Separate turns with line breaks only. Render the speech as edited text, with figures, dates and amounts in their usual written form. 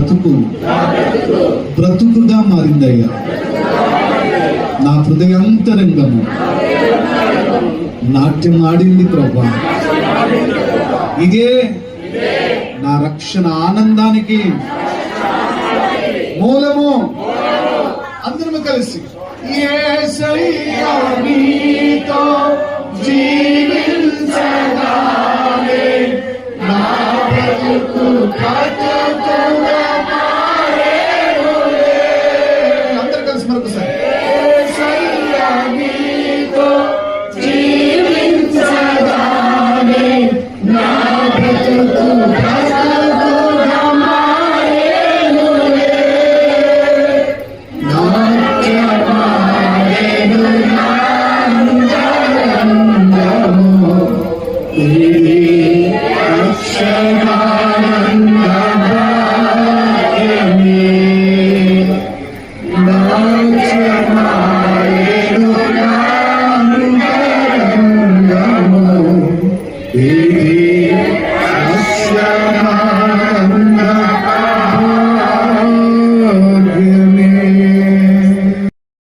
బ్రతుకు బ్రతుకుగా మారిందయ్యా. నా హృదయాంతరంగము నాట్యం ఆడింది ప్రభా. ఇదే నా రక్షణ ఆనందానికి మూలము. అందరము కలిసి యేసయ్యా నీతో జీవించగానే నా బ్రతుకు బ్రతుకుగా మారేనులే. అందరూ కలిసి మరొకసారి యేసయ్యా నీతో జీవించగానే నా బ్రతుకు బ్రతుకుగా మారేనులే. నాట్యమాడెను నాందము ఇది రక్షణానందమే. నాట్యమాడెను నాందము